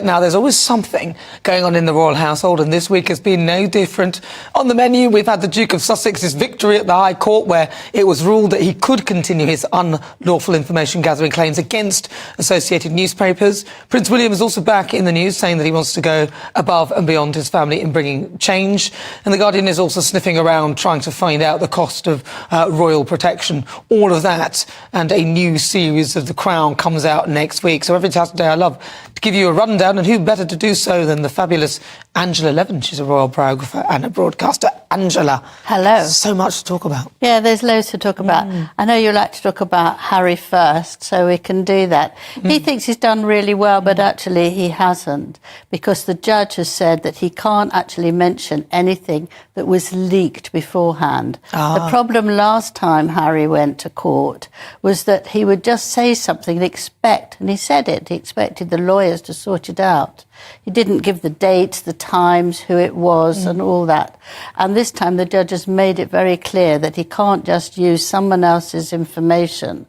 Now, there's always something going on in the royal household, and this week has been no different. On the menu, we've had the Duke of Sussex's victory at the High Court, where it was ruled that he could continue his unlawful information-gathering claims against associated newspapers. Prince William is also back in the news, saying that he wants to go above and beyond his family in bringing change. And The Guardian is also sniffing around, trying to find out the cost of royal protection. All of that, and a new series of The Crown comes out next week. So every Saturday I love to give you a rundown, and who better to do so than the fabulous Angela Levin. She's a royal biographer and a broadcaster. Angela. Hello. So much to talk about. Yeah, there's loads to talk about. I know you like to talk about Harry first, so we can do that. He thinks he's done really well, but actually he hasn't, because the judge has said that he can't actually mention anything that was leaked beforehand. The problem last time Harry went to court was that he would just say something and expect, and he said it, he expected the lawyers to sort it out. He didn't give the dates, the times, who it was and all that. And this time the judge has made it very clear that he can't just use someone else's information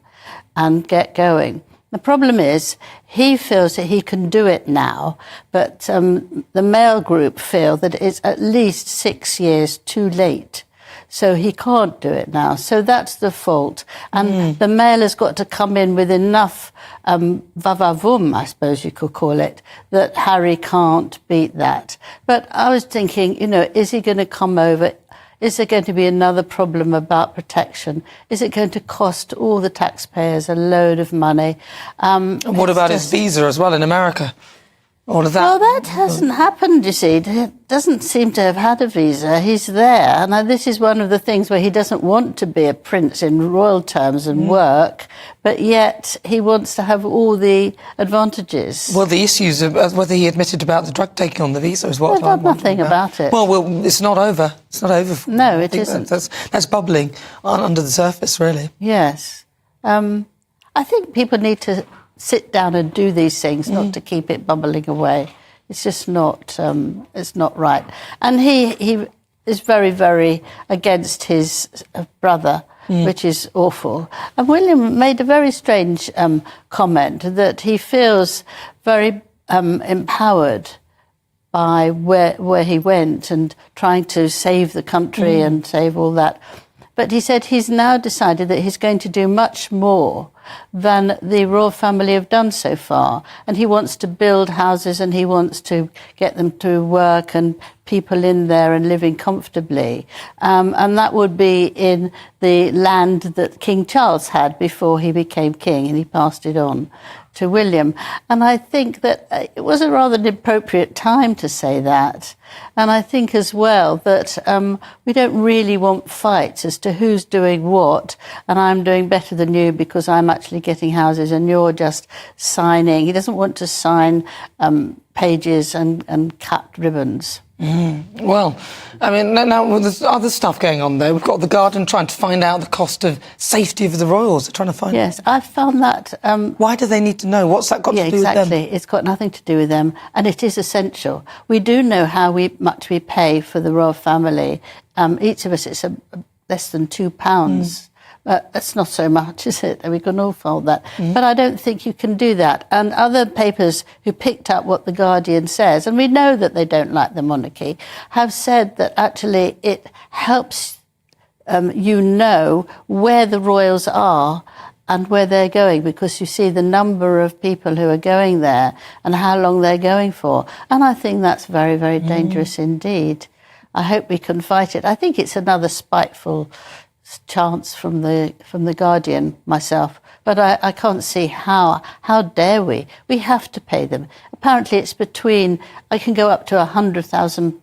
and get going. The problem is he feels that he can do it now, but the Mail Group feel that it's at least 6 years too late. So he can't do it now. So that's the fault. And the Mail has got to come in with enough vavavoom, I suppose you could call it, that Harry can't beat that. But I was thinking, you know, is he going to come over? Is there going to be another problem about protection? Is it going to cost all the taxpayers a load of money? And what about his visa as well in America? All of that. Well, that hasn't happened, you see. He doesn't seem to have had a visa. He's there. And this is one of the things where he doesn't want to be a prince in royal terms and work, but yet he wants to have all the advantages. Well, the issues of whether he admitted about the drug taking on the visa is what I'm nothing about it. Well, it's not over. It's not over. No, it isn't. That's bubbling under the surface, really. Yes. I think people need to sit down and do these things, not to keep it bubbling away. It's just not, it's not right. And he is very, very against his brother, which is awful. And William made a very strange comment that he feels very empowered by where he went and trying to save the country and save all that. But he said he's now decided that he's going to do much more than the royal family have done so far. And he wants to build houses and he wants to get them to work and people in there and living comfortably. And that would be in the land that King Charles had before he became king, and he passed it on to William. And I think that it was a rather inappropriate time to say that. And I think as well that we don't really want fights as to who's doing what, and I'm doing better than you because I'm actually getting houses and you're just signing. He doesn't want to sign pages and cut ribbons. Well, I mean, now there's other stuff going on there. We've got the Guardian trying to find out the cost of safety of the royals. They're trying to find out. Yes, I found that... why do they need to know? What's that got to do with them? Yeah, exactly. It's got nothing to do with them, and it is essential. We do know how much we pay for the royal family. Each of us, it's less than £2. That's not so much, is it? We can all fold that. But I don't think you can do that. And other papers who picked up what The Guardian says, and we know that they don't like the monarchy, have said that actually it helps you know where the royals are and where they're going, because you see the number of people who are going there and how long they're going for. And I think that's very, very dangerous indeed. I hope we can fight it. I think it's another spiteful chance from the Guardian, myself, but I can't see how dare we? We have to pay them. Apparently it's I can go up to £100,000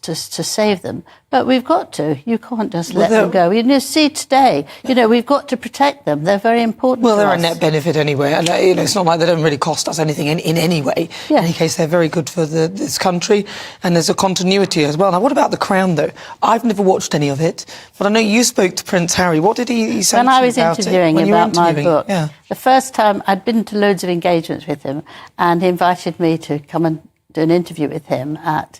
to save them, but we've got to. You can't just let them go. You see today, you know, we've got to protect them. They're very important to us. Well, they're a net benefit anyway, and you know, it's not like they don't really cost us anything in any way. Yeah. In any case, they're very good for this country, and there's a continuity as well. Now, what about The Crown, though? I've never watched any of it, but I know you spoke to Prince Harry. What did he say when I was interviewing about my book? Yeah. The first time, I'd been to loads of engagements with him, and he invited me to come and do an interview with him at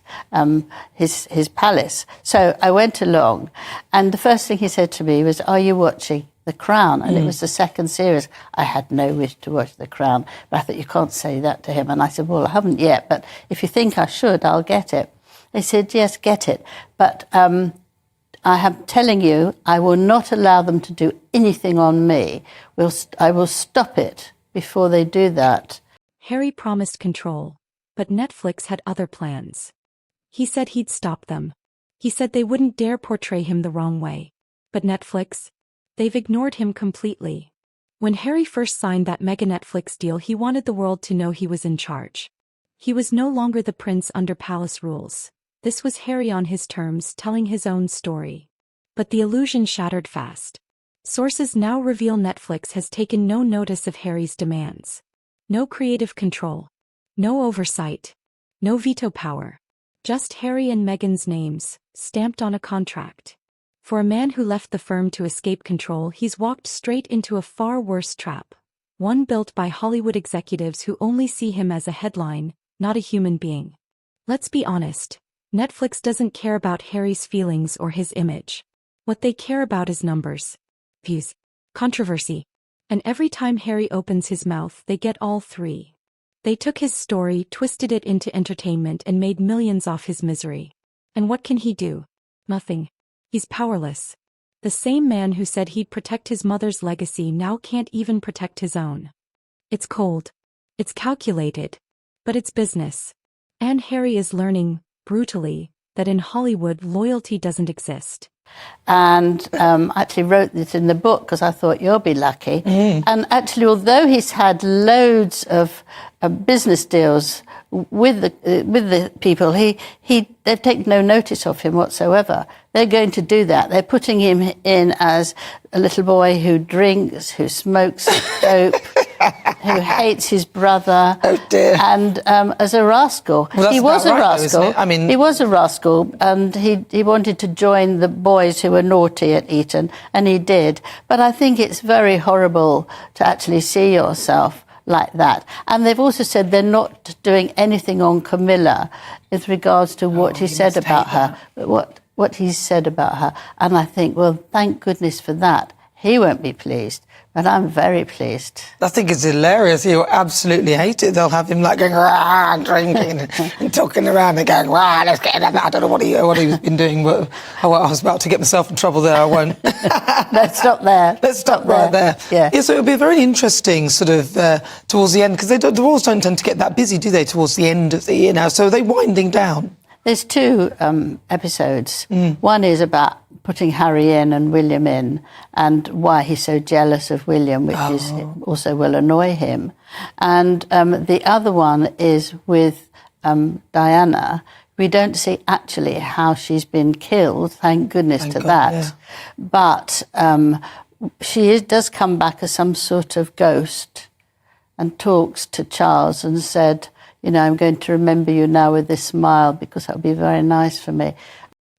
his palace. So I went along, and the first thing he said to me was, "Are you watching The Crown, and it was the second series. I had no wish to watch The Crown, but I thought, you can't say that to him. And I said, well, I haven't yet, but if you think I should, I'll get it. They said, yes, get it. But I am telling you, I will not allow them to do anything on me. I will stop it before they do that. Harry promised control, but Netflix had other plans. He said he'd stop them. He said they wouldn't dare portray him the wrong way. But Netflix? They've ignored him completely. When Harry first signed that mega Netflix deal, he wanted the world to know he was in charge. He was no longer the prince under palace rules. This was Harry on his terms, telling his own story. But the illusion shattered fast. Sources now reveal Netflix has taken no notice of Harry's demands. No creative control. No oversight. No veto power. Just Harry and Meghan's names, stamped on a contract. For a man who left the firm to escape control, he's walked straight into a far worse trap. One built by Hollywood executives who only see him as a headline, not a human being. Let's be honest, Netflix doesn't care about Harry's feelings or his image. What they care about is numbers, views, controversy. And every time Harry opens his mouth, they get all three. They took his story, twisted it into entertainment, and made millions off his misery. And what can he do? Nothing. He's powerless. The same man who said he'd protect his mother's legacy now can't even protect his own. It's cold. It's calculated. But it's business. And Harry is learning, brutally, that in Hollywood loyalty doesn't exist. And I actually wrote this in the book because I thought you'll be lucky. And actually, although he's had loads of business deals with the people, they've taken no notice of him whatsoever. They're going to do that. They're putting him in as a little boy who drinks, who smokes dope, who hates his brother. Oh dear. And as a rascal. Well, he was a right, rascal. though, isn't it? I mean, he was a rascal, and he wanted to join the boys who were naughty at Eton, and he did. But I think it's very horrible to actually see yourself like that. And they've also said they're not doing anything on Camilla with regards to what he said about her, what he said about her. And I think, well, thank goodness for that. He won't be pleased, but I'm very pleased. I think it's hilarious. He'll absolutely hate it. They'll have him like going, rah, drinking and talking around and going, rah, let's get him. I don't know what he's been doing, but I was about to get myself in trouble there. I won't. Let's stop there. Let's stop right there. Yeah. So it'll be very interesting sort of towards the end, because the royals don't tend to get that busy, do they, towards the end of the year now? So are they winding down? There's two episodes. One is about putting Harry in and William in, and why he's so jealous of William, which is also will annoy him. And the other one is with Diana. We don't see actually how she's been killed, thank goodness to that. Yeah. But she does come back as some sort of ghost and talks to Charles and said, you know, I'm going to remember you now with this smile because that would be very nice for me.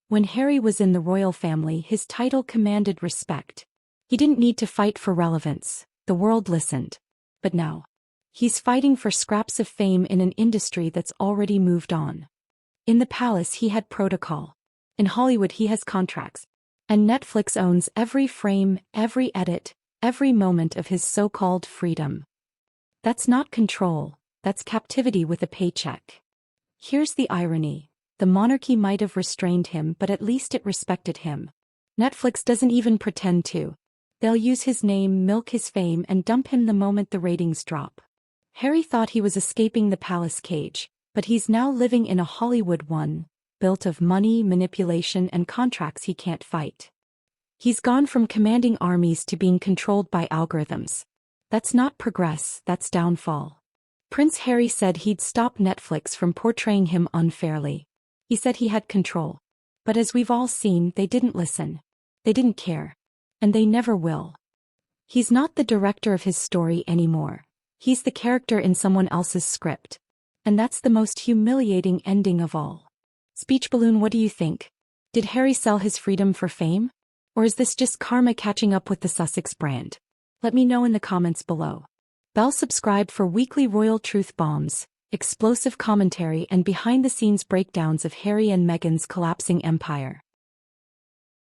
When Harry was in the royal family, his title commanded respect. He didn't need to fight for relevance. The world listened. But now, he's fighting for scraps of fame in an industry that's already moved on. In the palace, he had protocol. In Hollywood, he has contracts. And Netflix owns every frame, every edit, every moment of his so-called freedom. That's not control. That's captivity with a paycheck. Here's the irony. The monarchy might have restrained him, but at least it respected him. Netflix doesn't even pretend to. They'll use his name, milk his fame, and dump him the moment the ratings drop. Harry thought he was escaping the palace cage, but he's now living in a Hollywood one, built of money, manipulation, and contracts he can't fight. He's gone from commanding armies to being controlled by algorithms. That's not progress, that's downfall. Prince Harry said he'd stop Netflix from portraying him unfairly. He said he had control. But as we've all seen, they didn't listen. They didn't care. And they never will. He's not the director of his story anymore. He's the character in someone else's script. And that's the most humiliating ending of all. Speech balloon, what do you think? Did Harry sell his freedom for fame? Or is this just karma catching up with the Sussex brand? Let me know in the comments below. Bell subscribe for weekly royal truth bombs, explosive commentary, and behind-the-scenes breakdowns of Harry and Meghan's collapsing empire.